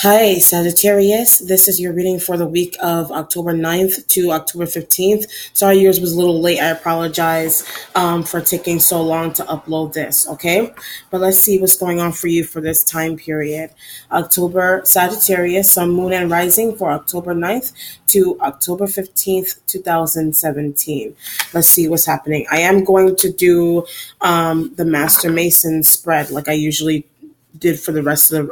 Hi, Sagittarius. This is your reading for the week of October 9th to October 15th. Sorry, yours was a little late. I apologize for taking so long to upload this, okay? But let's see what's going on for you for this time period. October, Sagittarius, Sun, Moon, and Rising for October 9th to October 15th, 2017. Let's see what's happening. I am going to do the Master Mason spread like I usually did for the rest of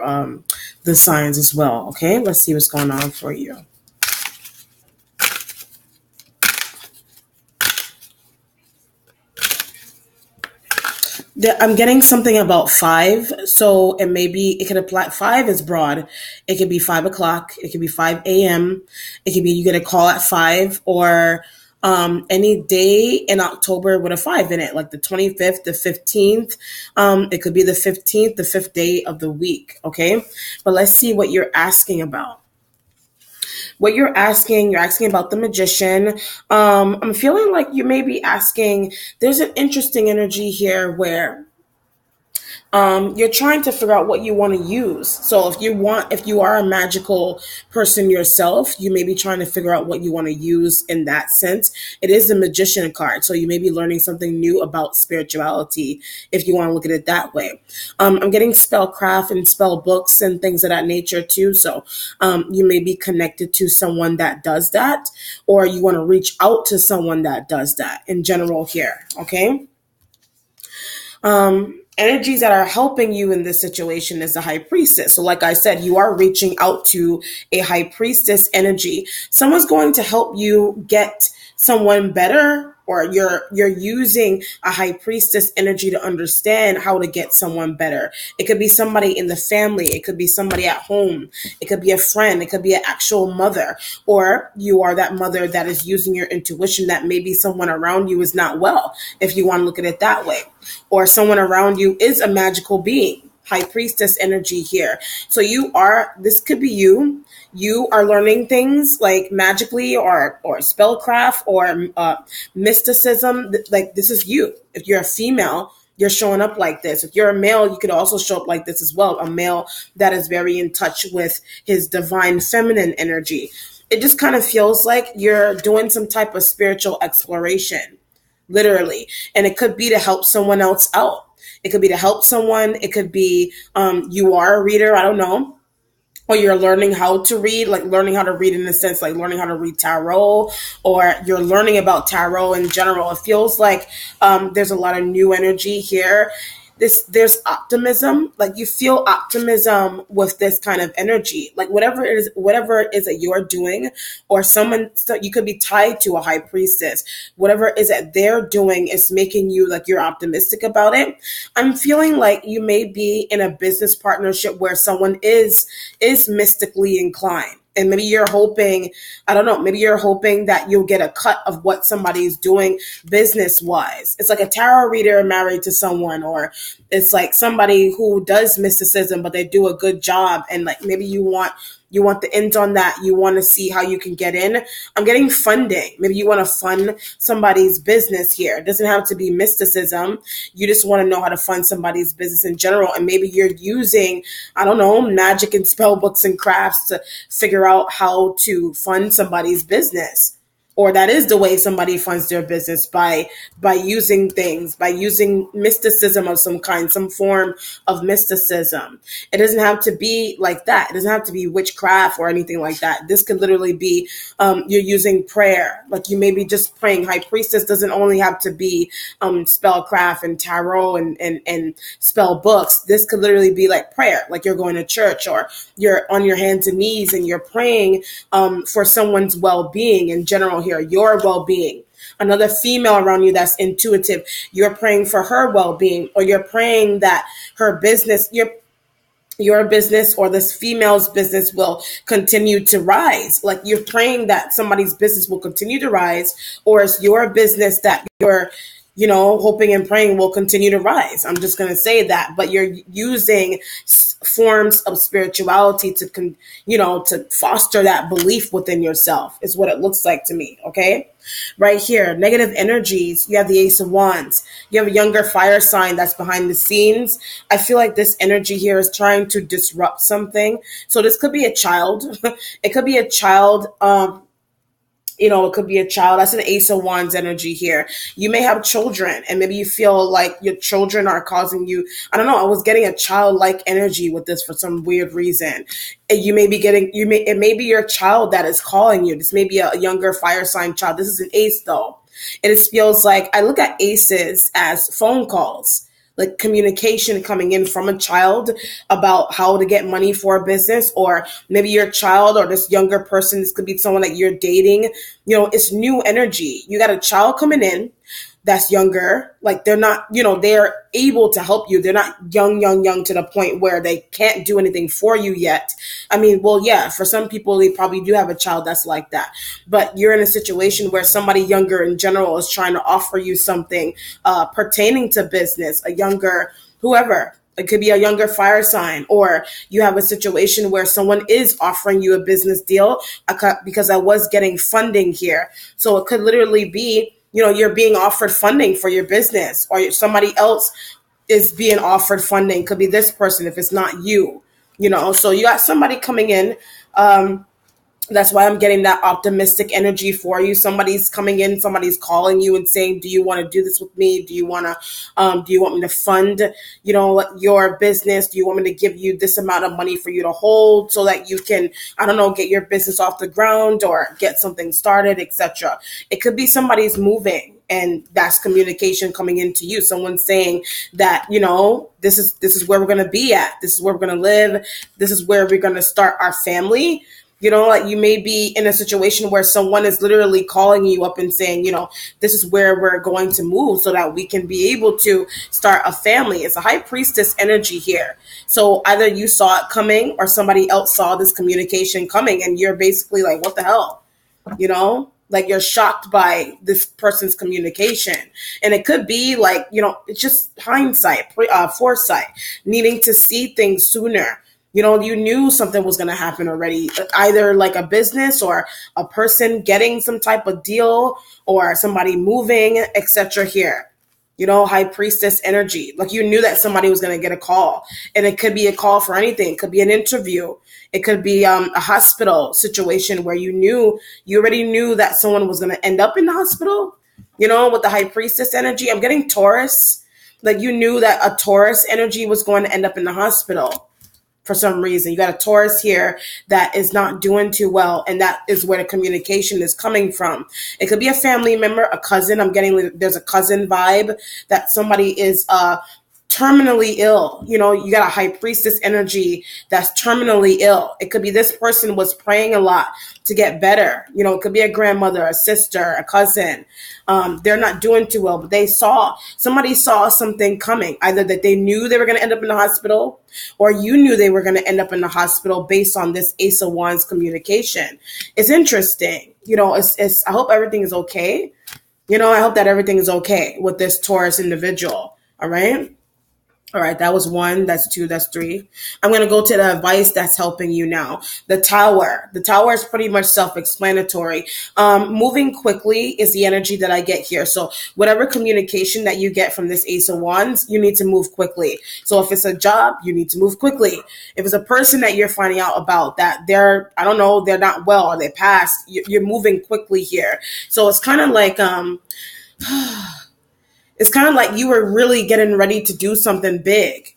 the signs as well. Okay, let's see what's going on for you. I'm getting something about five, so it could apply. Five is broad. It could be 5 o'clock. It could be 5 a.m. It could be you get a call at 5, or any day in October with a 5 in it, like the 25th, the 15th. It could be the 15th, the 5th day of the week. Okay, but let's see what you're asking about. What you're asking about the magician. I'm feeling like you may be asking, there's an interesting energy here where you're trying to figure out what you want to use. So if you are a magical person yourself, you may be trying to figure out what you want to use in that sense. It is the magician card. So you may be learning something new about spirituality if you want to look at it that way. I'm getting spellcraft and spell books and things of that nature too. So you may be connected to someone that does that, or you want to reach out to someone that does that in general here. Okay. Energies that are helping you in this situation is the high priestess. So like I said, you are reaching out to a high priestess energy. Someone's going to help you get someone better, or you're using a high priestess energy to understand how to get someone better. It could be somebody in the family. It could be somebody at home. It could be a friend. It could be an actual mother, or you are that mother that is using your intuition that maybe someone around you is not well, if you want to look at it that way, or someone around you is a magical being. High priestess energy here. So this could be you. You are learning things like magically or spellcraft or mysticism. Like this is you. If you're a female, you're showing up like this. If you're a male, you could also show up like this as well. A male that is very in touch with his divine feminine energy. It just kind of feels like you're doing some type of spiritual exploration, literally. And it could be to help someone else out. It could be to help someone. It could be you are a reader. I don't know. Or you're learning how to read, like learning how to read in a sense, like learning how to read tarot, or you're learning about tarot in general. It feels like there's a lot of new energy here. There's optimism, like you feel optimism with this kind of energy, like whatever it is that you're doing, or someone, so you could be tied to a high priestess. Whatever it is that they're doing is making you like you're optimistic about it. I'm feeling like you may be in a business partnership where someone is mystically inclined. And maybe you're hoping, I don't know, maybe you're hoping that you'll get a cut of what somebody's doing business wise. It's like a tarot reader married to someone, or it's like somebody who does mysticism, but they do a good job. And like maybe you want the ends on that. You want to see how you can get in. I'm getting funding. Maybe you want to fund somebody's business here. It doesn't have to be mysticism. You just want to know how to fund somebody's business in general. And maybe you're using, I don't know, magic and spell books and crafts to figure out how to fund somebody's business. Or that is the way somebody funds their business, by using things, by using mysticism of some kind, some form of mysticism. It doesn't have to be like that. It doesn't have to be witchcraft or anything like that. This could literally be you're using prayer. Like you may be just praying. High priestess doesn't only have to be spellcraft and tarot and spell books. This could literally be like prayer, like you're going to church, or you're on your hands and knees and you're praying for someone's well-being in general here, your well-being. Another female around you that's intuitive, you're praying for her well-being, or you're praying that her business, your business or this female's business will continue to rise. Like you're praying that somebody's business will continue to rise, or it's your business that you're hoping and praying will continue to rise. I'm just going to say that, but you're using forms of spirituality to foster that belief within yourself is what it looks like to me. Okay. Right here, negative energies. You have the Ace of Wands. You have a younger fire sign that's behind the scenes. I feel like this energy here is trying to disrupt something. So this could be a child. It could be a child. It could be a child. That's an Ace of Wands energy here. You may have children, and maybe you feel like your children are causing you. I don't know. I was getting a childlike energy with this for some weird reason. It may be your child that is calling you. This may be a younger fire sign child. This is an ace though. And it feels like I look at aces as phone calls. Like communication coming in from a child about how to get money for a business, or maybe your child or this younger person, this could be someone that you're dating. It's new energy. You got a child coming in that's younger. Like they're not, they're able to help you. They're not young to the point where they can't do anything for you yet. I mean, well, yeah, for some people, they probably do have a child that's like that. But you're in a situation where somebody younger in general is trying to offer you something pertaining to business, a younger, whoever. It could be a younger fire sign, or you have a situation where someone is offering you a business deal because I was getting funding here. So it could literally be, you're being offered funding for your business, or somebody else is being offered funding. Could be this person if it's not you, so you got somebody coming in. That's why I'm getting that optimistic energy for you. Somebody's coming in, somebody's calling you and saying, do you want to do this with me? Do you want me to fund, your business? Do you want me to give you this amount of money for you to hold so that you can, get your business off the ground or get something started, etc. It could be somebody's moving, and that's communication coming into you. Someone saying that, this is where we're going to be at. This is where we're going to live. This is where we're going to start our family. Like you may be in a situation where someone is literally calling you up and saying, this is where we're going to move so that we can be able to start a family. It's a high priestess energy here. So either you saw it coming or somebody else saw this communication coming, and you're basically like, what the hell? Like you're shocked by this person's communication. And it could be like, it's just hindsight, foresight, needing to see things sooner. You knew something was going to happen already, either like a business or a person getting some type of deal or somebody moving, etc. here. High priestess energy. Like you knew that somebody was going to get a call, and it could be a call for anything. It could be an interview. It could be a hospital situation where you already knew that someone was going to end up in the hospital, with the high priestess energy. I'm getting Taurus. Like you knew that a Taurus energy was going to end up in the hospital. For some reason, you got a Taurus here that is not doing too well, and that is where the communication is coming from. It could be a family member, a cousin. There's a cousin vibe that somebody is terminally ill. You got a high priestess energy that's terminally ill. It could be this person was praying a lot to get better. It could be a grandmother, a sister, a cousin. They're not doing too well, but somebody saw something coming, either that they knew they were going to end up in the hospital, or you knew they were going to end up in the hospital based on this Ace of Wands communication. It's interesting. I hope everything is okay. I hope that everything is okay with this Taurus individual. All right. All right, that was 1. That's 2. That's 3. I'm going to go to the advice that's helping you now. The Tower. The Tower is pretty much self-explanatory. Moving quickly is the energy that I get here. So whatever communication that you get from this Ace of Wands, you need to move quickly. So if it's a job, you need to move quickly. If it's a person that you're finding out about that they're not well, or they passed, you're moving quickly here. So it's kind of like, it's kind of like you were really getting ready to do something big,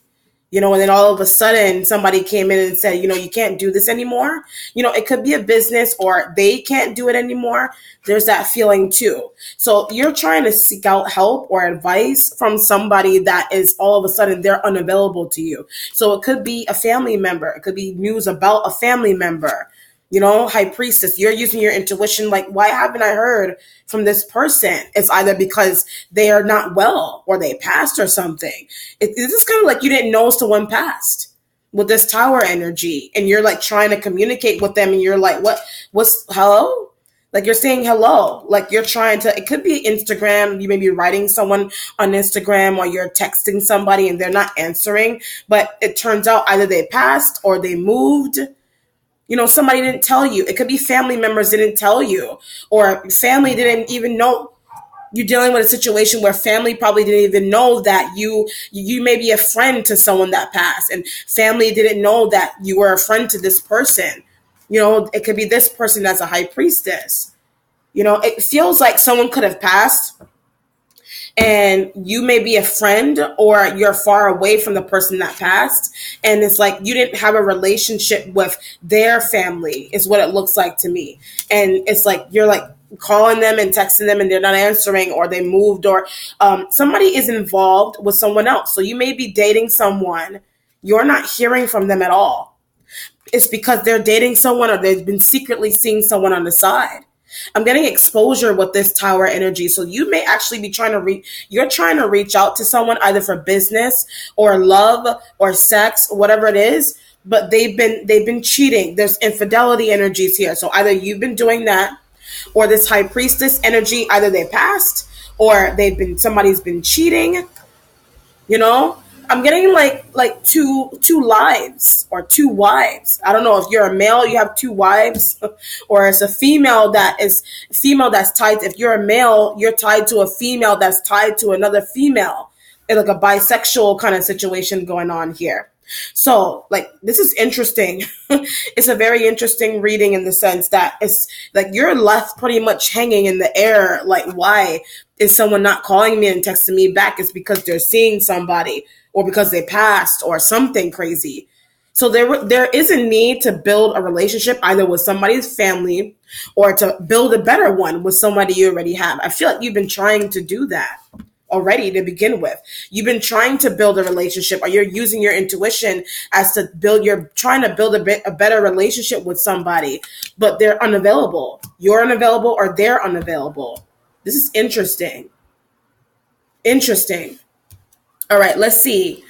and then all of a sudden somebody came in and said, you can't do this anymore. It could be a business, or they can't do it anymore. There's that feeling too. So you're trying to seek out help or advice from somebody that is all of a sudden they're unavailable to you. So it could be a family member. It could be news about a family member. High priestess, you're using your intuition. Like, why haven't I heard from this person? It's either because they are not well, or they passed, or something. This is kind of like you didn't know someone passed with this Tower energy, and you're like trying to communicate with them, and you're like, hello? Like you're saying hello, like you're trying to, it could be Instagram. You may be writing someone on Instagram or you're texting somebody and they're not answering, but it turns out either they passed or they moved. Somebody didn't tell you. It could be family members didn't tell you, or family didn't even know. You're dealing with a situation where family probably didn't even know that you may be a friend to someone that passed, and family didn't know that you were a friend to this person. It could be this person that's a high priestess. It feels like someone could have passed and you may be a friend or you're far away from the person that passed. And it's like you didn't have a relationship with their family is what it looks like to me. And it's like you're like calling them and texting them and they're not answering, or they moved, or somebody is involved with someone else. So you may be dating someone. You're not hearing from them at all. It's because they're dating someone or they've been secretly seeing someone on the side. I'm getting exposure with this Tower energy. So you may actually be trying to reach out to someone either for business or love or sex, whatever it is, but they've been cheating. There's infidelity energies here. So either you've been doing that, or this high priestess energy, either they passed or somebody's been cheating. I'm getting like two lives or two wives. I don't know if you're a male, you have two wives, or it's a female that's tied. If you're a male, you're tied to a female that's tied to another female. It's like a bisexual kind of situation going on here. So this is interesting. It's a very interesting reading in the sense that it's like you're left pretty much hanging in the air. Like, why is someone not calling me and texting me back? It's because they're seeing somebody, or because they passed, or something crazy. So there is a need to build a relationship either with somebody's family or to build a better one with somebody you already have. I feel like you've been trying to do that already to begin with. You've been trying to build a relationship, or you're using your intuition you're trying to build a better relationship with somebody, but they're unavailable. You're unavailable or they're unavailable. This is interesting. Interesting. All right, let's see.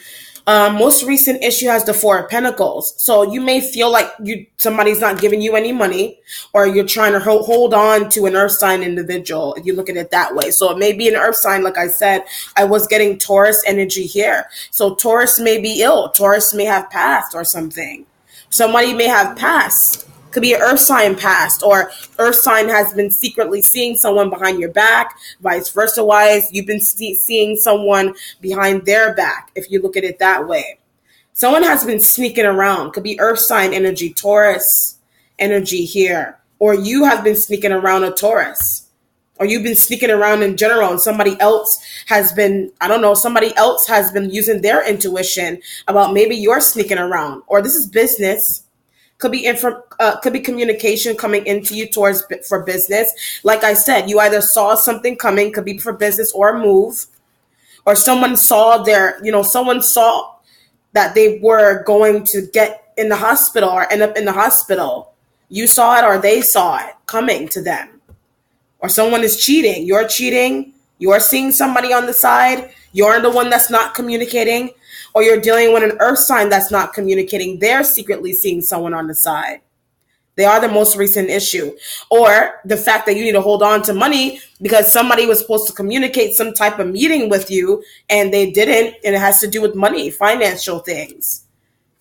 Most recent issue has the Four of Pentacles. So you may feel like somebody's not giving you any money, or you're trying to hold on to an earth sign individual, if you look at it that way. So it may be an earth sign. Like I said, I was getting Taurus energy here. So Taurus may be ill. Taurus may have passed or something. Somebody may have passed. Could be an earth sign past, or earth sign has been secretly seeing someone behind your back, vice versa wise. You've been seeing someone behind their back, if you look at it that way. Someone has been sneaking around. Could be earth sign energy, Taurus energy here. Or you have been sneaking around a Taurus. Or you've been sneaking around in general, and somebody else has been using their intuition about maybe you're sneaking around. Or this is business. Could be communication coming into you for business. Like I said, you either saw something coming, could be for business or a move, or someone saw that they were going to get in the hospital or end up in the hospital. You saw it or they saw it coming to them. Or someone is cheating. You're cheating. You're seeing somebody on the side. You're the one that's not communicating. Or you're dealing with an earth sign that's not communicating. They're secretly seeing someone on the side. They are the most recent issue. Or the fact that you need to hold on to money because somebody was supposed to communicate some type of meeting with you and they didn't, and it has to do with money, financial things.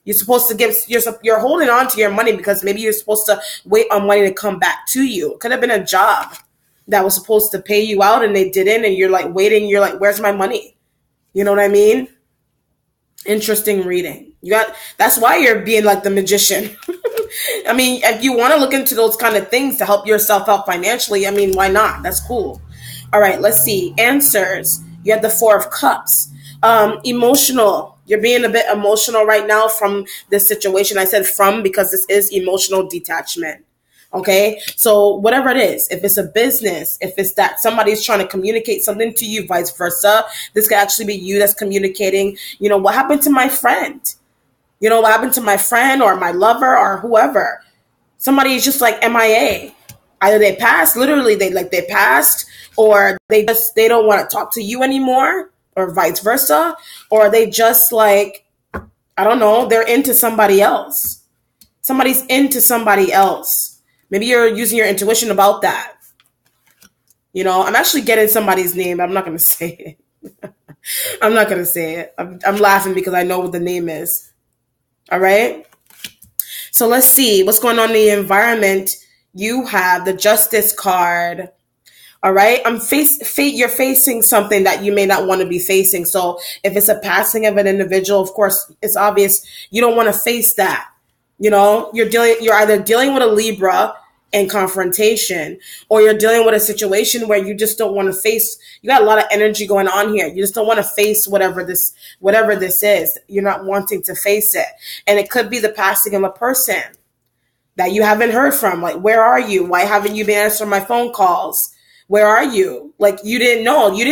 You're supposed to you're holding on to your money because maybe you're supposed to wait on money to come back to you. It could have been a job that was supposed to pay you out and they didn't, and you're like waiting. You're like, where's my money? You know what I mean? Interesting reading. That's why you're being like the magician. I mean, if you want to look into those kind of things to help yourself out financially, I mean, why not? That's cool. All right, let's see. Answers. You have the Four of Cups. Emotional. You're being a bit emotional right now from this situation. I said from because this is emotional detachment. Okay, so whatever it is, if it's a business, if it's that somebody's trying to communicate something to you, vice versa, this could actually be you that's communicating, what happened to my friend? What happened to my friend or my lover or whoever? Somebody is just like MIA. Either they passed, literally they passed, or they don't want to talk to you anymore, or vice versa, or they just like, I don't know, they're into somebody else. Somebody's into somebody else. Maybe you're using your intuition about that. You know, I'm actually getting somebody's name, but I'm not going to say it. I'm not going to say it. I'm laughing because I know what the name is. All right. So let's see what's going on in the environment. You have the Justice card. All right. You're facing something that you may not want to be facing. So if it's a passing of an individual, of course, it's obvious you don't want to face that. You know, you're either dealing with a Libra and confrontation, or you're dealing with a situation where you just don't want to face. You got a lot of energy going on here. You just don't want to face whatever this is. You're not wanting to face it. And it could be the passing of a person that you haven't heard from. Like, where are you? Why haven't you been answering my phone calls? Where are you? Like, you didn't know. You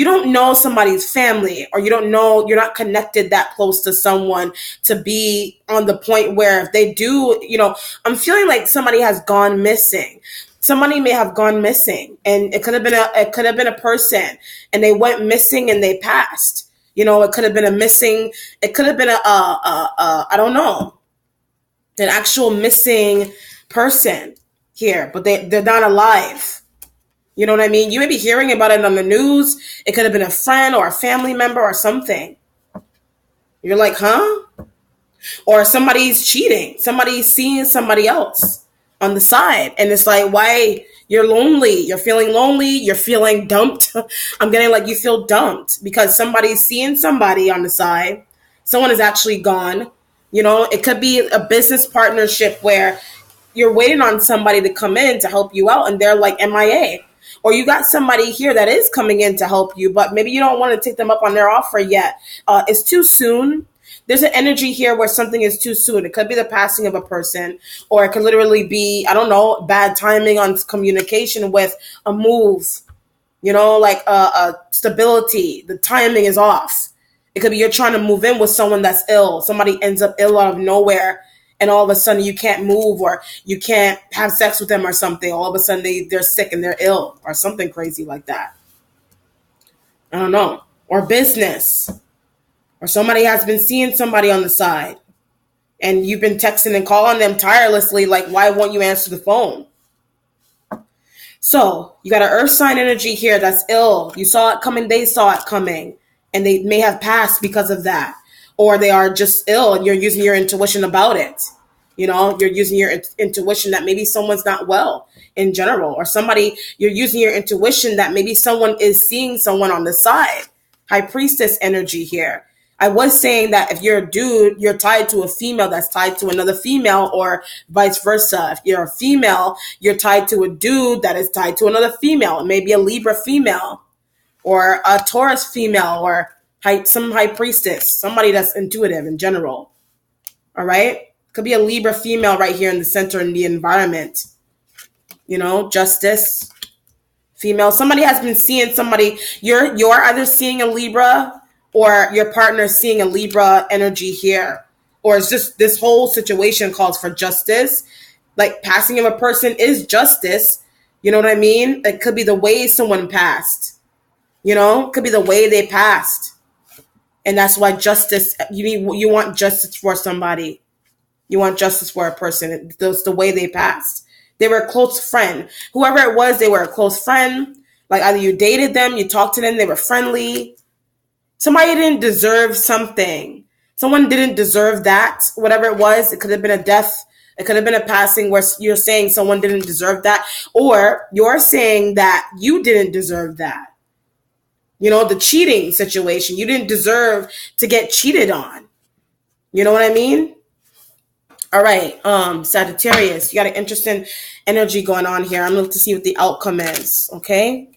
don't know somebody's family, or you don't know, you're not connected that close to someone to be on the point where if they do, you know, I'm feeling like somebody has gone missing. Somebody may have gone missing, and it could have been a person, and they went missing and they passed. You know, it could have been I don't know, an actual missing person here, but they're not alive. You know what I mean? You may be hearing about it on the news. It could have been a friend or a family member or something. You're like, huh? Or somebody's cheating. Somebody's seeing somebody else on the side. And it's like, why? You're lonely. You're feeling lonely. You're feeling dumped. I'm getting like you feel dumped because somebody's seeing somebody on the side. Someone is actually gone. You know, it could be a business partnership where you're waiting on somebody to come in to help you out, and they're like MIA. Or you got somebody here that is coming in to help you, but maybe you don't want to take them up on their offer yet. It's too soon. There's an energy here where something is too soon. It could be the passing of a person, or it could literally be, I don't know, bad timing on communication with a move, you know, like stability. The timing is off. It could be you're trying to move in with someone that's ill. Somebody ends up ill out of nowhere, and all of a sudden you can't move, or you can't have sex with them or something. All of a sudden they're sick and they're ill or something crazy like that. I don't know. Or business. Or somebody has been seeing somebody on the side, and you've been texting and calling them tirelessly. Like, why won't you answer the phone? So you got an earth sign energy here that's ill. You saw it coming. They saw it coming, and they may have passed because of that. Or they are just ill, and you're using your intuition about it. You know, you're using your intuition that maybe someone's not well in general, or you're using your intuition that maybe someone is seeing someone on the side. High priestess energy here. I was saying that if you're a dude, you're tied to a female that's tied to another female, or vice versa. If you're a female, you're tied to a dude that is tied to another female. It may be a Libra female, or a Taurus female, or some high priestess, somebody that's intuitive in general. All right. Could be a Libra female right here in the center in the environment. You know, Justice female. Somebody has been seeing somebody. You're either seeing a Libra, or your partner seeing a Libra energy here. Or it's just this whole situation calls for justice. Like, passing of a person is justice. You know what I mean? It could be the way someone passed. You know, it could be the way they passed. And that's why justice, you want justice for somebody. You want justice for a person. It's the way they passed. They were a close friend. Whoever it was, they were a close friend. Like, either you dated them, you talked to them, they were friendly. Somebody didn't deserve something. Someone didn't deserve that. Whatever it was, it could have been a death. It could have been a passing where you're saying someone didn't deserve that. Or you're saying that you didn't deserve that. You know, the cheating situation. You didn't deserve to get cheated on. You know what I mean? All right, Sagittarius, you got an interesting energy going on here. I'm looking to see what the outcome is, okay?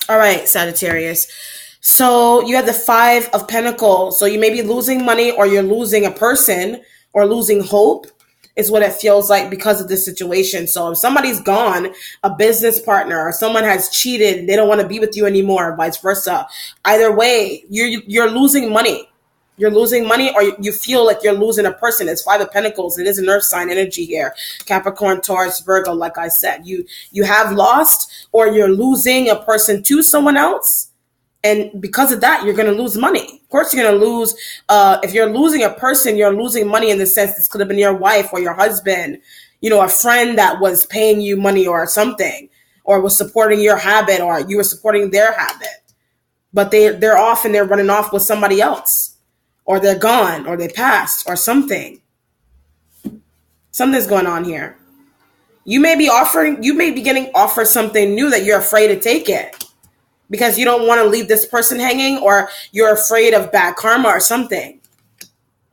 All right, Sagittarius. So you have the 5 of Pentacles. So you may be losing money, or you're losing a person, or losing hope is what it feels like because of this situation. So if somebody's gone, a business partner, or someone has cheated, they don't want to be with you anymore, vice versa. Either way, you're losing money. You're losing money, or you feel like you're losing a person. It's 5 of Pentacles. It is an earth sign energy here. Capricorn, Taurus, Virgo, like I said. You have lost, or you're losing a person to someone else. And because of that, you're going to lose money. Of course, you're going to lose. If you're losing a person, you're losing money in the sense this could have been your wife or your husband, a friend that was paying you money or something, or was supporting your habit, or you were supporting their habit. But they're off and they're running off with somebody else, or they're gone, or they passed, or something. Something's going on here. You may be getting offered something new that you're afraid to take it because you don't want to leave this person hanging, or you're afraid of bad karma or something.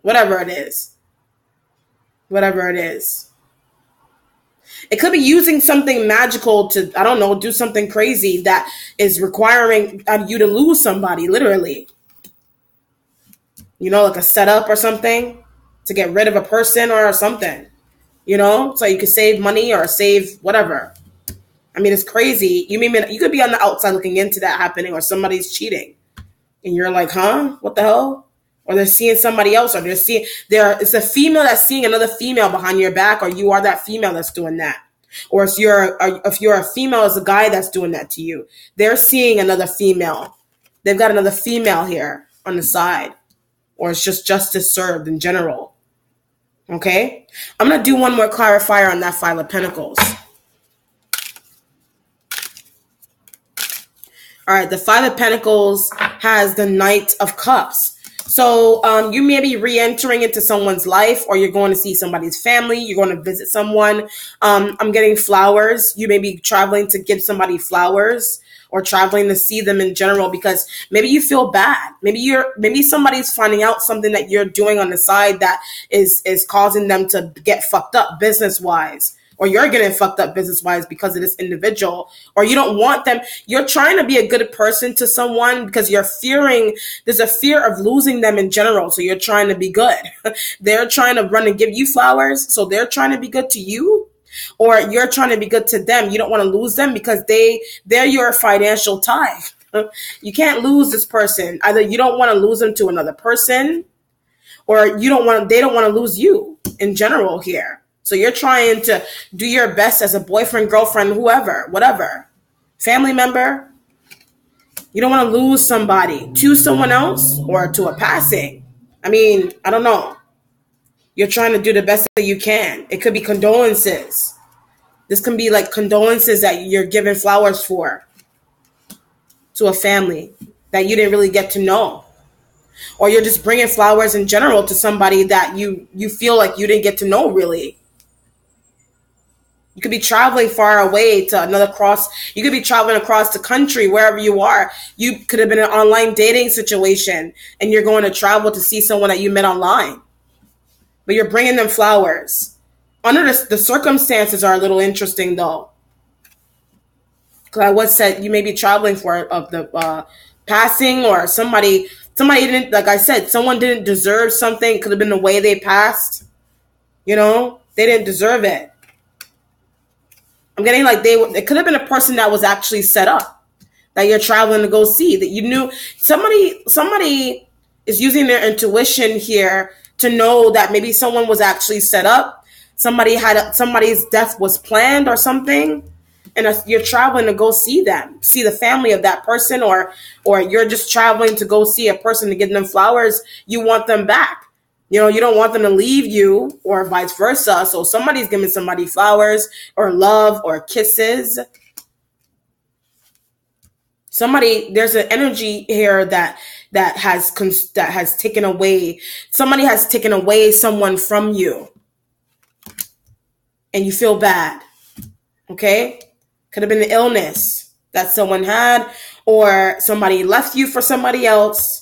Whatever it is. Whatever it is. It could be using something magical to, I don't know, do something crazy that is requiring you to lose somebody, literally. Like a setup or something to get rid of a person or something. So you could save money or save whatever. I mean, it's crazy. You could be on the outside looking into that happening, or somebody's cheating. And you're like, huh? What the hell? Or they're seeing somebody else, or it's a female that's seeing another female behind your back, or you are that female that's doing that. Or if you're a female, it's a guy that's doing that to you. They're seeing another female. They've got another female here on the side. Or it's just justice served in general. Okay? I'm going to do one more clarifier on that Five of Pentacles. All right, the Five of Pentacles has the Knight of Cups. So you may be re-entering into someone's life, or you're going to see somebody's family. You're going to visit someone. I'm getting flowers. You may be traveling to give somebody flowers, or traveling to see them in general, because maybe you feel bad. Maybe somebody's finding out something that you're doing on the side that is causing them to get fucked up business-wise. Or you're getting fucked up business-wise because of this individual, or you don't want them. You're trying to be a good person to someone because there's a fear of losing them in general. So you're trying to be good. They're trying to run and give you flowers, so they're trying to be good to you, or you're trying to be good to them. You don't want to lose them because they're your financial tie. You can't lose this person. Either you don't want to lose them to another person, or they don't want to lose you in general here. So you're trying to do your best as a boyfriend, girlfriend, whoever, whatever, family member. You don't want to lose somebody to someone else or to a passing. I mean, I don't know. You're trying to do the best that you can. It could be condolences. This can be like condolences that you're giving flowers for to a family that you didn't really get to know. Or you're just bringing flowers in general to somebody that you feel like you didn't get to know really. You could be traveling far away to another you could be traveling across the country, wherever you are. You could have been in an online dating situation, and you're going to travel to see someone that you met online. But you're bringing them flowers. Under the circumstances are a little interesting, though. Because I was said you may be traveling for the passing, or somebody didn't, like I said, someone didn't deserve something. It could have been the way they passed. They didn't deserve it. I'm getting like it could have been a person that was actually set up that you're traveling to go see, that you knew somebody is using their intuition here to know that maybe someone was actually set up. Somebody's death was planned or something. And you're traveling to go see them, see the family of that person, or you're just traveling to go see a person to give them flowers. You want them back. You don't want them to leave you, or vice versa. So somebody's giving somebody flowers or love or kisses. There's an energy here that has taken away. Somebody has taken away someone from you, and you feel bad. Okay? Could have been an illness that someone had, or somebody left you for somebody else.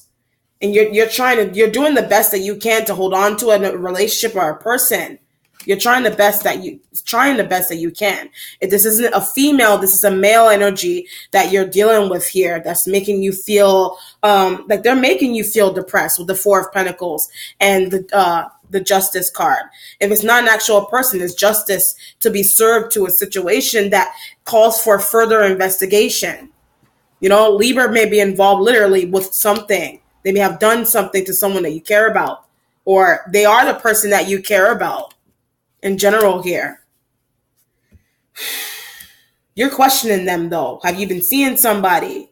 And you're doing the best that you can to hold on to a relationship or a person. You're trying the best that you can. If this isn't a female, this is a male energy that you're dealing with here. That's making you feel like they're making you feel depressed with the Four of Pentacles and the Justice card. If it's not an actual person, it's justice to be served to a situation that calls for further investigation. Libra may be involved literally with something. They may have done something to someone that you care about, or they are the person that you care about in general here. You're questioning them, though. Have you been seeing somebody?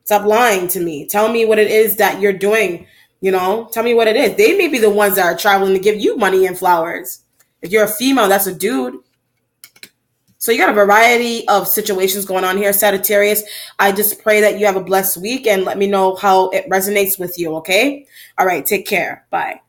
Stop lying to me. Tell me what it is that you're doing. Tell me what it is. They may be the ones that are traveling to give you money and flowers. If you're a female, that's a dude. So you got a variety of situations going on here, Sagittarius. I just pray that you have a blessed week and let me know how it resonates with you, okay? All right, take care. Bye.